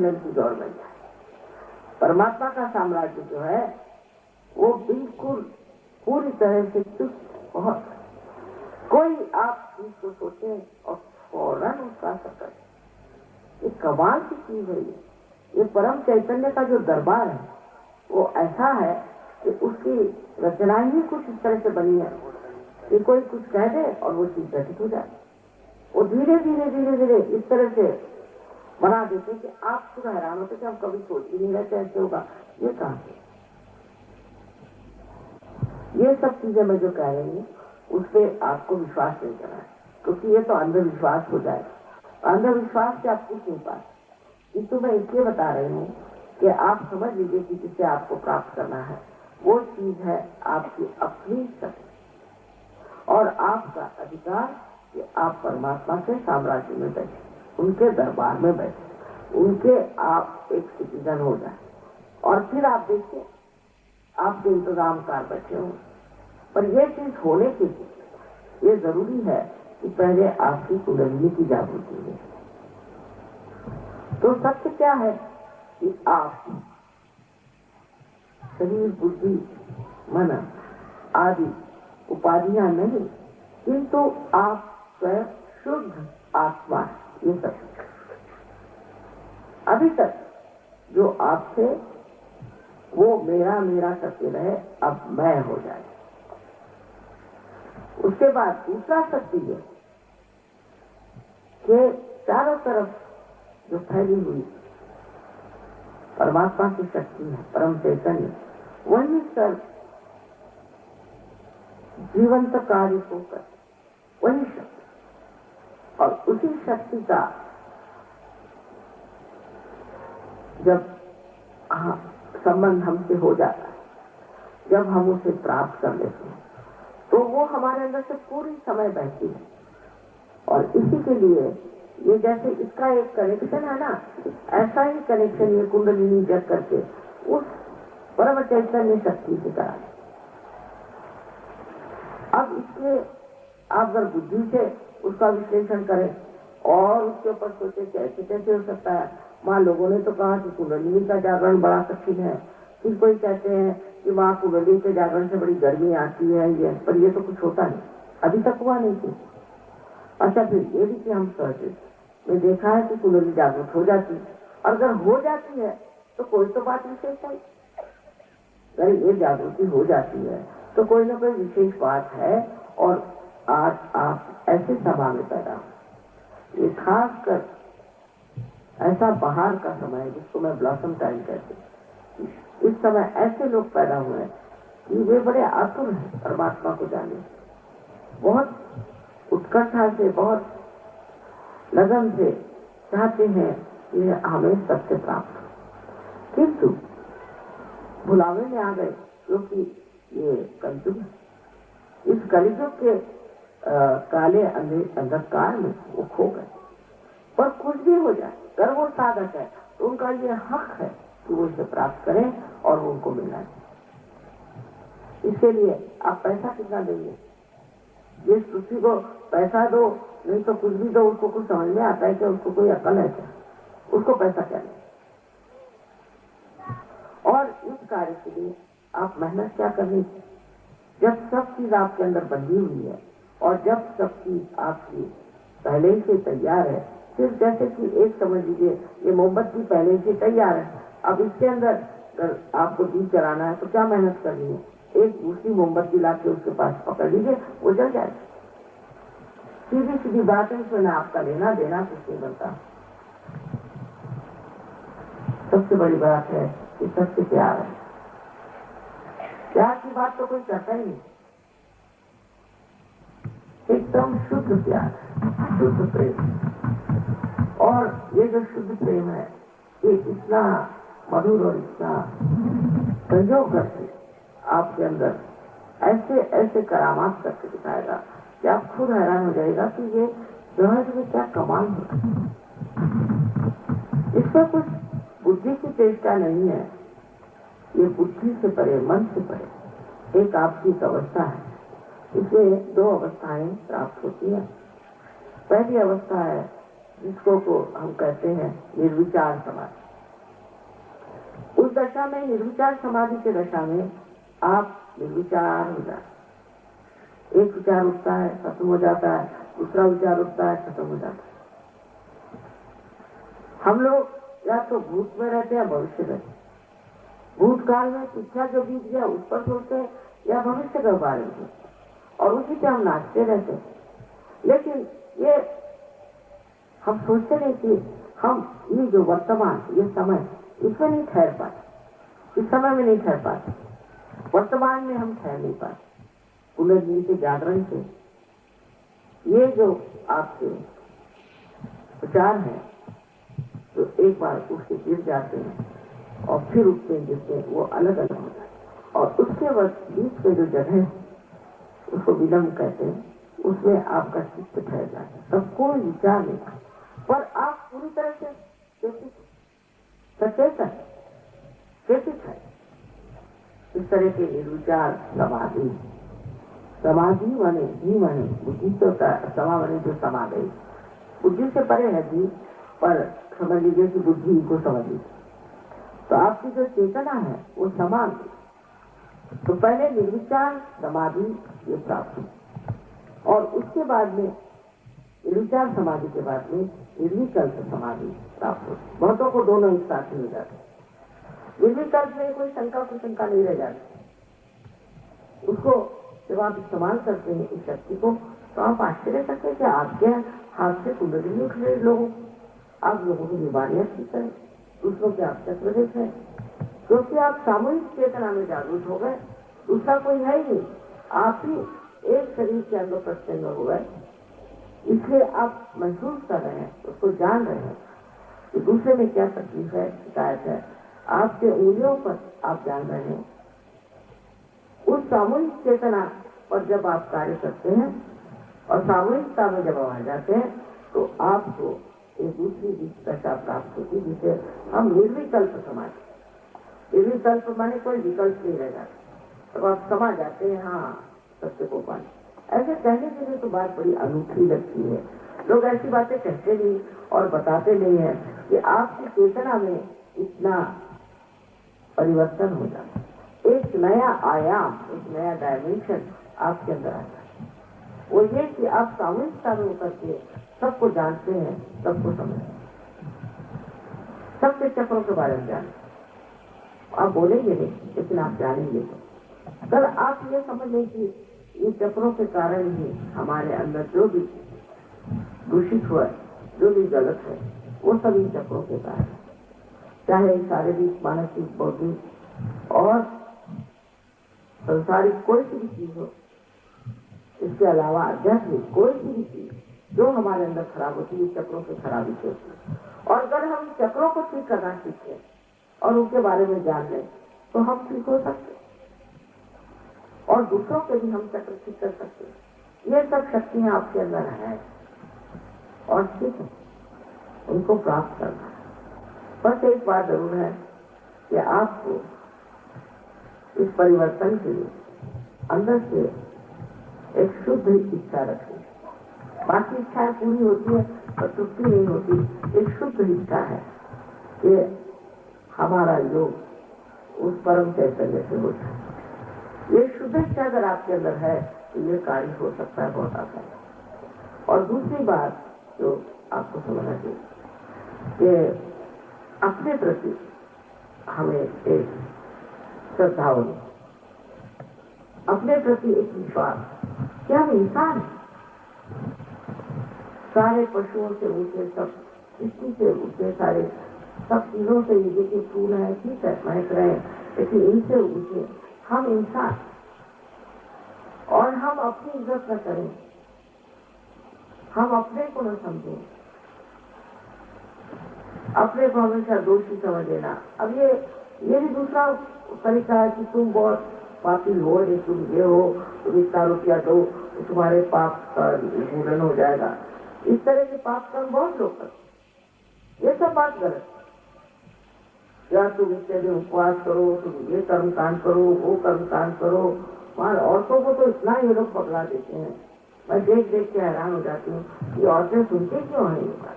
की दौड़ बन जाए। परमात्मा का साम्राज्य जो है वो बिल्कुल पूरी तरह से चुस्त, बहुत कोई आप चीज को सोचे और फौरन उसका असर करे। ये कमाल की चीज है। ये परम चैतन्य का जो दरबार है वो ऐसा है कि उसकी रचनाएं ही कुछ इस तरह से बनी है कि कोई कुछ कह दे और वो चीज घटित हो जाए। वो धीरे धीरे धीरे धीरे इस तरह से बना देते कि आप खुद हैरान होते कि हम कभी सोच ही नहीं रहते ऐसे होगा। ये कहां से? ये सब चीजें मैं जो कह रही हूँ उस पर आपको विश्वास नहीं करना है, क्योंकि ये तो अंधविश्वास हो जाए। अंधविश्वास से आप कुछ नहीं पाते, किंतु मैं इसलिए बता रही हूँ कि आप समझ लीजिए कि जिसे आपको प्राप्त करना है वो चीज है आपकी अपनी शक्ति और आपका अधिकार कि आप परमात्मा के साम्राज्य में बैठे, उनके दरबार में बैठे, उनके आप एक सिटीजन हो जाए। और फिर आप देखिए आपके इंतजाम कार बैठे हों। पर यह चीज होने के लिए ये जरूरी है कि पहले आपकी कुंडलिनी की जागृति हो। तो सत्य क्या है कि आप शरीर, बुद्धि, मन आदि उपाधियां नहीं, किंतु आप स्वयं शुद्ध आत्मा। ये सत्य अभी तक जो आप थे वो मेरा मेरा करते रहे, अब मैं हो जाए। उसके बाद दूसरा सत्य है कि चारों तरफ जो फैली हुई परमात्मा की शक्ति है, परम चैतन्य, वही सब जीवंत कार्य को कर, वही शक्ति। और उसी शक्ति का जब संबंध हमसे हो जाता है, जब हम उसे प्राप्त कर लेते हैं, तो वो हमारे अंदर से पूरी समय बहती है। और इसी के लिए ये जैसे इसका एक कनेक्शन है ना, ऐसा ही कनेक्शन ये कुंडलिनी जग करके उस परम चैतन्य शक्ति से करा। अब इसके आप अगर बुद्धि से उसका विश्लेषण करें और उसके ऊपर सोचे कैसे कैसे हो सकता है। वहां लोगों ने तो कहा कि कुंडलिनी का जागरण बड़ा कठिन है, फिर कोई कहते हैं कि वहां कुंडलिनी के जागरण से बड़ी गर्मी आती है, ये पर ये तो कुछ होता नहीं, अभी तक हुआ नहीं थी। अच्छा, फिर ये भी कि हम सहज में देखा है कि कुंडली जागृत हो जाती है, और अगर हो जाती है तो कोई तो बात विशेष है। अगर ये जागृति हो जाती है तो कोई ना कोई विशेष बात है। और आज आप ऐसे सभा में पैदा हो, ये खास कर ऐसा बाहर का समय है जिसको मैं ब्लॉसम टाइम कहती हूँ। इस समय ऐसे लोग पैदा हुए हैं कि वे बड़े आतुर हैं परमात्मा को जाने, बहुत उत्कंठा से, बहुत लगन से चाहते हैं कि हमें सत्य प्राप्त हो, किंतु भुलावे में आ गए क्योंकि ये कलयुग है। इस कलयुग के काले अंधकार में वो खो गए। पर कुछ भी हो जाए, अगर वो साधक है तो उनका ये हक है कि वो इसे प्राप्त करें और वो उनको मिलना है। इसके लिए आप पैसा कितना देंगे? जिस पृथ्वी को पैसा दो, नहीं तो कुछ भी दो, उसको कुछ समझ में आता है कि उसको कोई अकल है क्या? उसको पैसा क्या नहीं। और इस कार्य के लिए आप मेहनत क्या करनी? जब सब चीज आपके अंदर बंधी हुई है और जब सब चीज आपकी पहले ही से तैयार है, फिर जैसे कि एक समझ लीजिए ये मोमबत्ती पहले से तैयार है, अब इसके अंदर आपको दीप जलाना है तो क्या मेहनत करनी है? एक दूसरी मोमबत्ती ला के उसके पास पकड़ लीजिए, वो जल जाएगा। सीधी सीधी बात है, उसमें आपका लेना देना कुछ नहीं बनता। सबसे बड़ी बात है कि सबसे प्यार है। प्यार की बात तो कोई करता ही नहीं, एकदम शुद्ध प्यार, शुद्ध प्रेम। और ये जो शुद्ध प्रेम है ये इतना मधुर और इतना संयोग करके आपके अंदर ऐसे ऐसे करामात करके दिखाएगा कि आप खुद हैरान हो जाएगा कि ये सहज में क्या कमाल होता है। इसमें कुछ बुद्धि की चेष्टा नहीं है, ये बुद्धि से परे, मन से परे एक आपकी अवस्था है। इसमें दो अवस्थाएं प्राप्त होती है। पहली अवस्था है जिसको को हम कहते हैं निर्विचार समाधि। दशा में, निर्विचार समाधि की दशा में आप निर्विचार हो जाते। एक विचार उठता है, खत्म हो जाता है, दूसरा विचार उठता है, खत्म हो जाता है। हम लोग या तो भूत में रहते हैं, भविष्य में। भूतकाल में शिक्षा जो बीत गया उस पर सोचते हैं, या भविष्य के बारे में सोचते हैं, और उसी पे हम नाचते रहते हैं। लेकिन ये हम सोचते नहीं कि हम ये जो वर्तमान, ये समय, इसमें नहीं ठहर पाते, इस समय में नहीं ठहर पाते, वर्तमान में हम ठहर नहीं पाते। पुनर्जीवन के जागरण से ये जो आपके विचार हैं, तो एक बार उसके गिर जाते हैं और फिर उठते हैं, जिससे वो अलग अलग हो जाए। और उसके बाद बीच में जो जगह है उसको विलंब कहते हैं, उसमें आपका चित्त ठहर जाता है, तब कोई विचार नहीं आता, पर आप पूरी तरह से सचेतन चेतित है। इस तरह के निर्विचार समाधि, समाधि माने जी माने बुद्धि, तो समा माने जो समा गई, बुद्धि से परे है जी, पर समझ लीजिए कि बुद्धि को समझ लीजिए, तो आपकी जो चेतना है वो समा गई। तो पहले निर्विचार समाधि ये प्राप्त हुई, और उसके बाद में निर्विचार समाधि के बाद में निर्विकल्प समाधि प्राप्त होती। बहुतों को दोनों एक साथ मिल जाते। निर्विकल्प में कोई शंका कुशंका नहीं रह जाती। उसको जब आप इस्तेमाल करते हैं इस शक्ति को, तो आप आश्चर्य करते हैं कि आपके हाथ से कुंडली उठ रहे लोगों, आप लोगों की बीमारियां ठीक करें, दूसरों के आप चक्र देख रहे हैं, क्योंकि आप सामूहिक चेतना में जागरूक हो गए। दूसरा कोई है ही नहीं, आप ही एक शरीर के अंदर प्रत्यंग हो गए, इसलिए आप महसूस कर रहे हैं, उसको जान रहे हैं कि दूसरे में क्या तकलीफ है, शिकायत है, आपके उंगलियों पर आप जान रहे हैं। उस सामूहिक चेतना पर जब आप कार्य करते हैं और सामूहिकता में जब आ जाते हैं, तो आपको एक दूसरी दशा प्राप्त होती, जिसे हम निर्विकल्प समाधि। निर्विकल्प माने कोई विकल्प नहीं रह जाता, तब आप समा जाते हैं, हाँ सत्य को पाने। ऐसे कहने के लिए तो बात बड़ी अनूठी लगती है, लोग ऐसी बातें कहते नहीं और बताते नहीं है कि आपकी चेतना में इतना परिवर्तन हो जाता है, एक नया आयाम, एक नया डायमेंशन आपके अंदर आता है। वो ये कि आप सामूहिकता में उतर के सबको जानते हैं, सबको समझते हैं, सबके चक्रों के बारे में जानते। आप बोलेंगे नहीं, लेकिन आप जानेंगे। कल आप ये समझ लें कि इन चक्रों के कारण ही हमारे अंदर जो भी दूषित हुआ है, जो भी गलत है, वो सब इन चक्रों के कारण, चाहे शारीरिक, मानसिक, बौद्धिक और संसारिक कोई सी भी चीज हो, इसके अलावा आध्यात्मिक कोई सी भी चीज जो हमारे अंदर खराब होती है, चक्रों की खराबी से होती है। और अगर हम चक्रों को ठीक करना सीखें और उनके बारे में जान लें, तो हम ठीक हो सकते हैं और दूसरों के भी हम चक्र ठीक कर सकते हैं। ये सब शक्तियां आपके अंदर है और ठीक है, उनको प्राप्त करना है। बस एक बात जरूर है कि आपको इस परिवर्तन के लिए अंदर से एक शुद्ध इच्छा रखनी। बाकी इच्छाएं पूरी होती है पर तृप्ति नहीं होती। एक शुद्ध इच्छा है कि हमारा योग उस परम चैतन्य से होता है। ये शुद्ध इच्छा अगर आपके अंदर है तो ये कार्य हो सकता है बहुत आसान। और दूसरी बात जो आपको समझना चाहिए कि अपने प्रति हमें एक श्रद्धा होनी, अपने प्रति एक विश्वास कि हम इंसान हैं, सारे पशुओं से ऊंचे, सब सृष्टि से ऊंचे, सारे सब चीजों से ये देखिए फूल है, ठीक है महक रहे हैं, लेकिन इनसे ऊंचे हम इंसान। और हम अपनी इज्जत न करें, हम अपने को न समझें, अपने को हमेशा दोषी समझ लेना। अब ये भी दूसरा तरीका है कि तुम बहुत पापी हो, तुम ये हो, तुम इतना रुपया दो तो तुम्हारे पाप का पूर्ण हो जाएगा। इस तरह के पाप कर्म बहुत लोग करते, ये सब बात गलत। या तुम इतने दिन उपवास करो, तुम ये कर्म कांड करो, वो कर्म कांड करो। और औरतों को तो इतना ये लोग पकड़ा देते हैं, मैं देख देख के हैरान हो जाती हूँ कि औरतें सुनते क्यों हैं ये बात।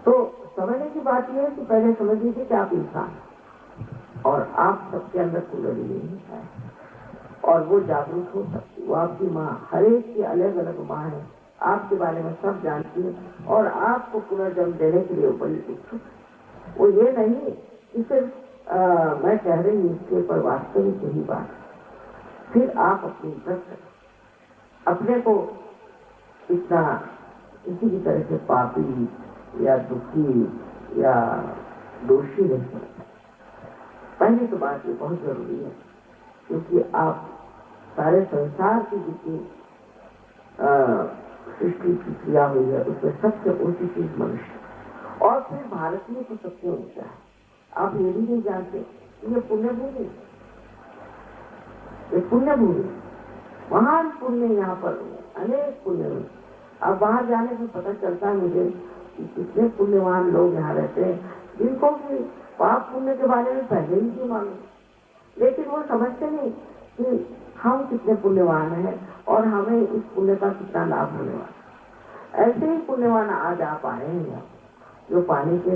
तो समझने की बात यह है कि पहले समझ लीजिए कि आप इंसान और आप सबके अंदर कुंडलिनी है और वो जागरूक हो सकती। वो आपकी माँ, हर एक की अलग अलग माँ है, आपके बारे में सब जानती है और आपको पुनर्जन्म देने के लिए बड़ी उत्सुक है। वो ये नहीं कि सिर्फ मैं कह रही हूँ इसके ऊपर वास्तविक यही बात। फिर आप अपनी इज्जत करें, अपने को इतना किसी भी तरह से पापी या दुखी या दोषी नहीं समझते। पहली तो बात ये बहुत जरूरी है, क्योंकि आप सारे संसार की जितनी सृष्टि की क्रिया हुई है उसमें सबसे ऊंची चीज मनुष्य और फिर भारतीय को सबसे ऊंचा है। आप ये भी नहीं जानते कि ये पुण्य भूमि, ये पुण्य भूमि, महान पुण्य यहाँ पर अनेक पुण्य हुए। अब बाहर जाने से पता चलता है मुझे कि कितने पुण्यवान लोग यहाँ रहते हैं जिनको भी पाप पुण्य के बारे में पहले ही क्यों मालूम, लेकिन वो समझते नहीं कि हम कितने पुण्यवान हैं और हमें इस पुण्य का कितना लाभ होने वाला। ऐसे ही पुण्यवान आज आप आए हैं जो पानी के